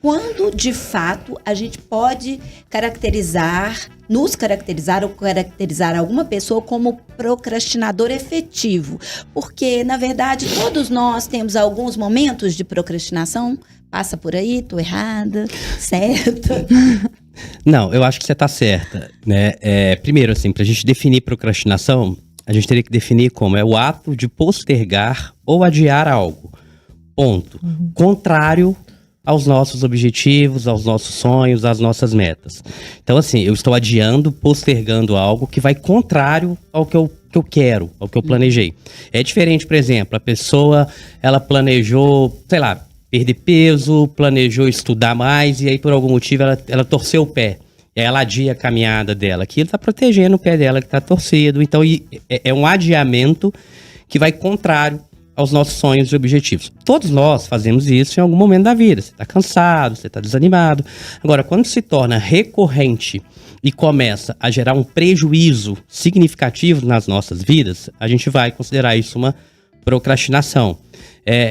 quando, de fato, a gente pode nos caracterizar ou caracterizar alguma pessoa como procrastinador efetivo. Porque, na verdade, todos nós temos alguns momentos de procrastinação. Passa por aí, tô errada, certa? Não, eu acho que você tá certa, né? Primeiro, assim, pra gente definir procrastinação, a gente teria que definir como é o ato de postergar ou adiar algo. Ponto. Contrário aos nossos objetivos, aos nossos sonhos, às nossas metas. Então, assim, eu estou adiando, postergando algo que vai contrário ao que eu quero, ao que eu planejei. É diferente, por exemplo, a pessoa, ela planejou, sei lá, perder peso, planejou estudar mais e aí por algum motivo ela torceu o pé. Ela adia a caminhada dela. Aquilo está protegendo o pé dela que está torcido. Então é um adiamento que vai contrário aos nossos sonhos e objetivos. Todos nós fazemos isso em algum momento da vida. Você está cansado, você está desanimado. Agora, quando se torna recorrente e começa a gerar um prejuízo significativo nas nossas vidas, a gente vai considerar isso uma procrastinação.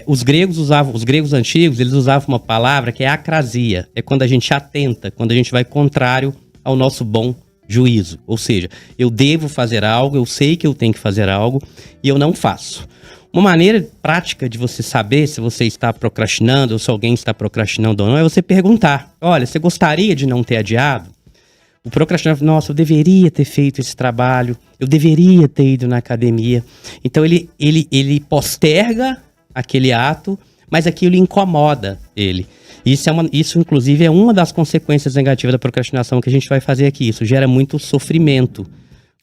Os gregos antigos, eles usavam uma palavra que é acrasia. É quando a gente atenta, quando a gente vai contrário ao nosso bom juízo. Ou seja, eu devo fazer algo, eu sei que eu tenho que fazer algo e eu não faço. Uma maneira prática de você saber se você está procrastinando ou se alguém está procrastinando ou não é você perguntar: olha, você gostaria de não ter adiado? O procrastinador, nossa, eu deveria ter feito esse trabalho, eu deveria ter ido na academia. Então ele posterga aquele ato, mas aquilo incomoda ele. Isso, inclusive, é uma das consequências negativas da procrastinação que a gente vai fazer aqui. Isso gera muito sofrimento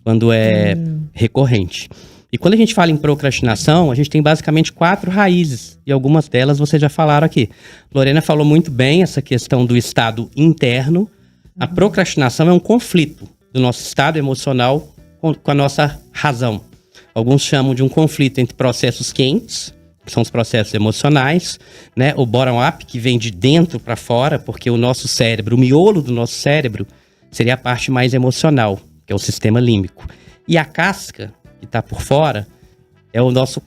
quando é recorrente. E quando a gente fala em procrastinação, a gente tem basicamente 4 raízes, e algumas delas vocês já falaram aqui. Lorena falou muito bem essa questão do estado interno. A procrastinação é um conflito do nosso estado emocional com a nossa razão. Alguns chamam de um conflito entre processos quentes, que são os processos emocionais, né? O bottom-up, que vem de dentro para fora, porque o nosso cérebro, o miolo do nosso cérebro, seria a parte mais emocional, que é o sistema límbico. E a casca, que está por fora, é o nosso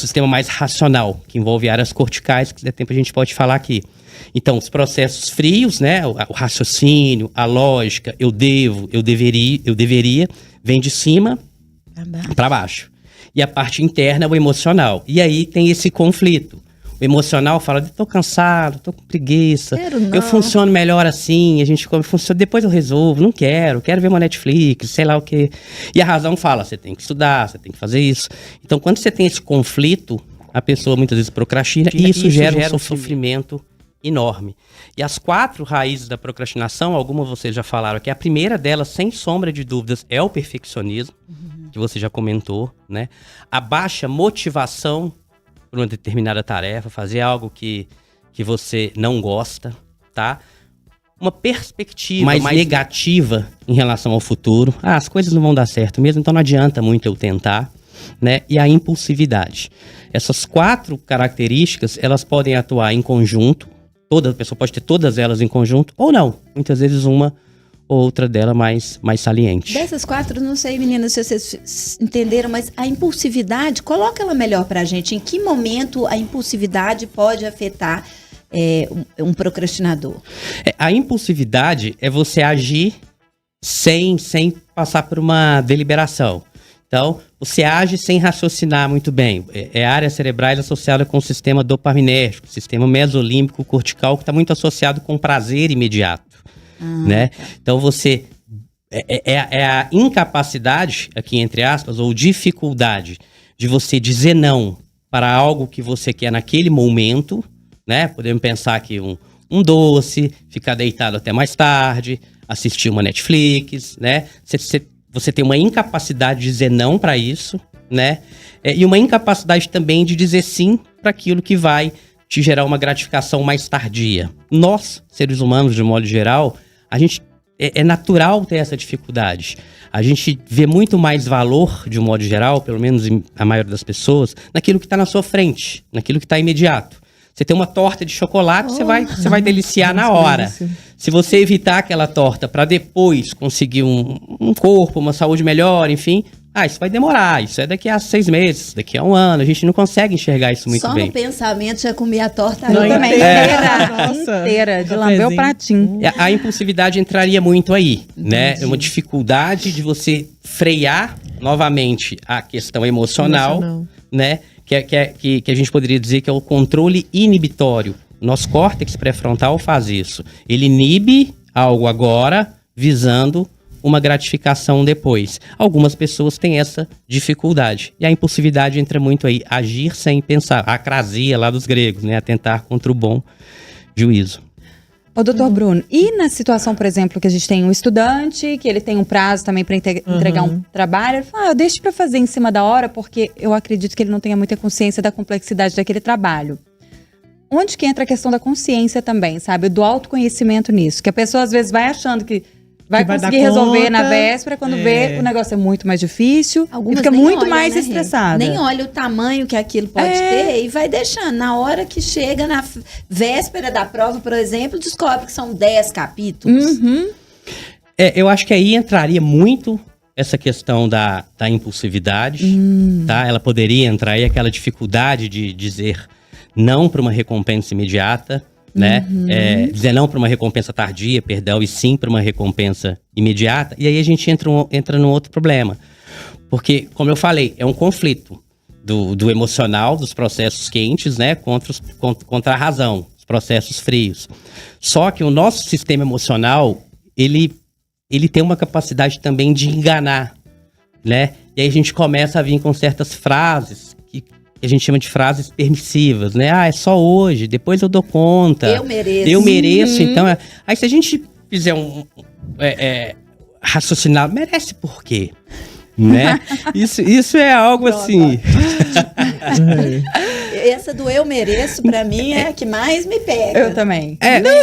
sistema mais racional, que envolve áreas corticais, que se der tempo a gente pode falar aqui. Então, os processos frios, né, o raciocínio, a lógica, eu devo, eu deveria, vem de cima para baixo. E a parte interna é o emocional. E aí tem esse conflito. O emocional fala, tô cansado, tô com preguiça, eu funciono melhor assim, a gente funciona, depois eu resolvo, não quero ver uma Netflix, sei lá o quê. E a razão fala, você tem que estudar, você tem que fazer isso. Então, quando você tem esse conflito, a pessoa muitas vezes procrastina e isso gera um sofrimento enorme. E as 4 raízes da procrastinação, algumas vocês já falaram aqui, a primeira delas, sem sombra de dúvidas, é o perfeccionismo, que você já comentou, né? A baixa motivação por uma determinada tarefa, fazer algo que você não gosta, tá? Uma perspectiva mais negativa em relação ao futuro. As coisas não vão dar certo mesmo, então não adianta muito eu tentar, né? E a impulsividade. Essas 4 características, elas podem atuar em conjunto. A pessoa pode ter todas elas em conjunto, ou não. Muitas vezes uma ou outra dela mais saliente. Dessas 4, não sei, meninas, se vocês entenderam, mas a impulsividade, coloca ela melhor pra gente. Em que momento a impulsividade pode afetar um procrastinador? A impulsividade é você agir sem passar por uma deliberação. Então, você age sem raciocinar muito bem. Áreas cerebrais associadas com o sistema dopaminérgico, sistema mesolímbico cortical, que está muito associado com prazer imediato. Né? Então você é a incapacidade, aqui entre aspas, ou dificuldade de você dizer não para algo que você quer naquele momento, né? Podemos pensar aqui um doce, ficar deitado até mais tarde, assistir uma Netflix, né? Você tem uma incapacidade de dizer não para isso, né? E uma incapacidade também de dizer sim para aquilo que vai te gerar uma gratificação mais tardia. Nós, seres humanos, de modo geral, a gente é natural ter essa dificuldade. A gente vê muito mais valor, de um modo geral, pelo menos a maioria das pessoas, naquilo que está na sua frente, naquilo que está imediato. Você tem uma torta de chocolate, você vai deliciar na hora. Se você evitar aquela torta para depois conseguir um corpo, uma saúde melhor, enfim, isso vai demorar, isso é daqui a 6 meses, daqui a 1 ano, a gente não consegue enxergar isso muito Só bem. no pensamento já comi a torta Não, também. inteira, de lamber o pratinho. A impulsividade entraria muito aí, né? É uma dificuldade de você frear novamente a questão emocional. Né? Que a gente poderia dizer que é o controle inibitório. Nosso córtex pré-frontal faz isso. Ele inibe algo agora, visando uma gratificação depois. Algumas pessoas têm essa dificuldade. E a impulsividade entra muito aí. Agir sem pensar. A acrasia lá dos gregos, né? Atentar contra o bom juízo. Ô, doutor Bruno, e na situação, por exemplo, que a gente tem um estudante, que ele tem um prazo também para entregar um trabalho, ele fala, eu deixo para fazer em cima da hora, porque eu acredito que ele não tenha muita consciência da complexidade daquele trabalho. Onde que entra a questão da consciência também, sabe? Do autoconhecimento nisso. Que a pessoa, às vezes, vai achando que vai conseguir resolver na véspera, quando vê o negócio é muito mais difícil. Algumas e fica nem muito olham, mais né, estressada. Nem olha o tamanho que aquilo pode ter e vai deixando. Na hora que chega, na véspera da prova, por exemplo, descobre que são 10 capítulos. Eu acho que aí entraria muito essa questão da impulsividade, tá? Ela poderia entrar aí aquela dificuldade de dizer não para uma recompensa imediata, né? Dizer não para uma recompensa tardia, perdão, e sim para uma recompensa imediata. E aí a gente entra num outro problema. Porque, como eu falei, é um conflito do emocional, dos processos quentes, né? Contra a razão, os processos frios. Só que o nosso sistema emocional, ele tem uma capacidade também de enganar, né? E aí a gente começa a vir com certas frases que a gente chama de frases permissivas, né? É só hoje, depois eu dou conta. Eu mereço. Eu mereço, então... Aí se a gente fizer raciocinar, merece por quê? Né? Isso é algo assim... Essa do eu mereço, pra mim, é a que mais me pega. Eu também.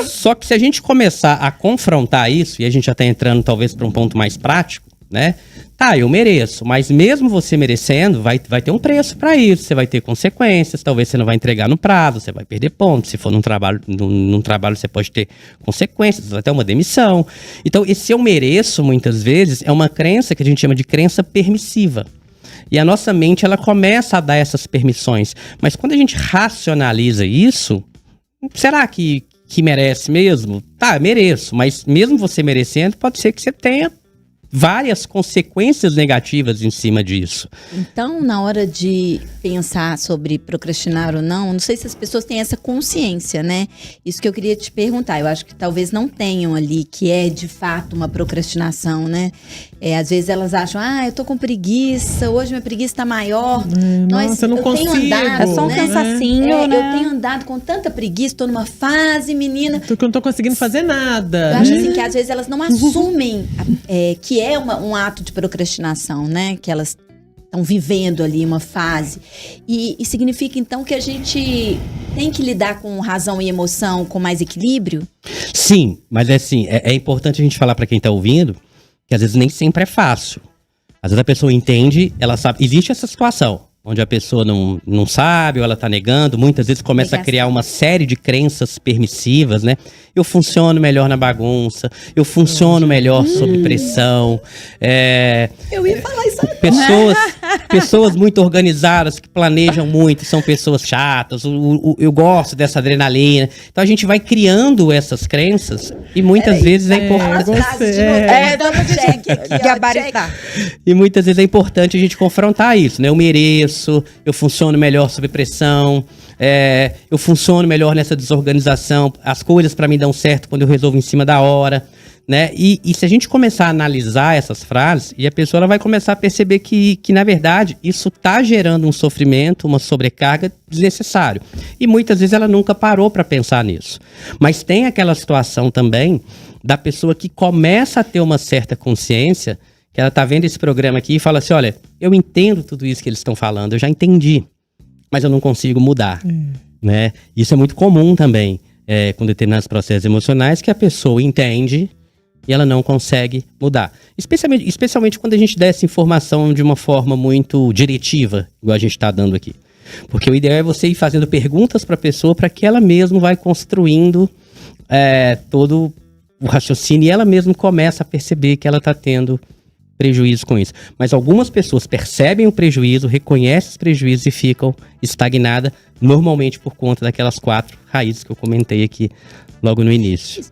Só que se a gente começar a confrontar isso, e a gente já tá entrando talvez para um ponto mais prático, né? Tá, eu mereço, mas mesmo você merecendo, vai ter um preço para isso, você vai ter consequências, talvez você não vai entregar no prazo, você vai perder pontos, se for num trabalho você pode ter consequências, até uma demissão. Então, esse eu mereço, muitas vezes, é uma crença que a gente chama de crença permissiva. E a nossa mente, ela começa a dar essas permissões. Mas quando a gente racionaliza isso, será que merece mesmo? Tá, mereço. Mas mesmo você merecendo, pode ser que você tenha várias consequências negativas em cima disso. Então, na hora de pensar sobre procrastinar ou não sei se as pessoas têm essa consciência, né? Isso que eu queria te perguntar. Eu acho que talvez não tenham ali, que é de fato uma procrastinação, né? Às vezes elas acham, eu tô com preguiça, hoje minha preguiça tá maior. Nossa, eu não consigo. Tenho andado, É só um cansacinho, né? Eu tenho andado com tanta preguiça, tô numa fase, menina. Porque eu não tô conseguindo fazer nada. Eu acho assim que às vezes elas não assumem que é um ato de procrastinação, né? Que elas estão vivendo ali uma fase. E significa, então, que a gente tem que lidar com razão e emoção com mais equilíbrio? Sim, mas é importante a gente falar para quem tá ouvindo que às vezes nem sempre é fácil. Às vezes a pessoa entende, ela sabe. Existe essa situação onde a pessoa não sabe ou ela tá negando. Muitas vezes começa a criar uma série de crenças permissivas, né? Eu funciono melhor na bagunça, eu funciono melhor sob pressão. Eu ia falar isso agora. Pessoas muito organizadas, que planejam muito, são pessoas chatas. Eu gosto dessa adrenalina. Então a gente vai criando essas crenças e muitas vezes é importante. Gabaritar. E muitas vezes é importante a gente confrontar isso, né? Eu mereço, eu funciono melhor sob pressão, eu funciono melhor nessa desorganização, as coisas para mim dão certo quando eu resolvo em cima da hora, né? E se a gente começar a analisar essas frases, e a pessoa ela vai começar a perceber que na verdade, isso tá gerando um sofrimento, uma sobrecarga desnecessário. E muitas vezes ela nunca parou para pensar nisso. Mas tem aquela situação também da pessoa que começa a ter uma certa consciência, que ela tá vendo esse programa aqui e fala assim, olha, eu entendo tudo isso que eles estão falando, eu já entendi, mas eu não consigo mudar, né? Isso é muito comum também, com determinados processos emocionais, que a pessoa entende e ela não consegue mudar. Especialmente quando a gente dá essa informação de uma forma muito diretiva, igual a gente está dando aqui. Porque o ideal é você ir fazendo perguntas para a pessoa para que ela mesma vai construindo todo o raciocínio e ela mesma começa a perceber que ela está tendo prejuízo com isso. Mas algumas pessoas percebem o prejuízo, reconhecem os prejuízos e ficam estagnadas, normalmente por conta daquelas 4 raízes que eu comentei aqui logo no início.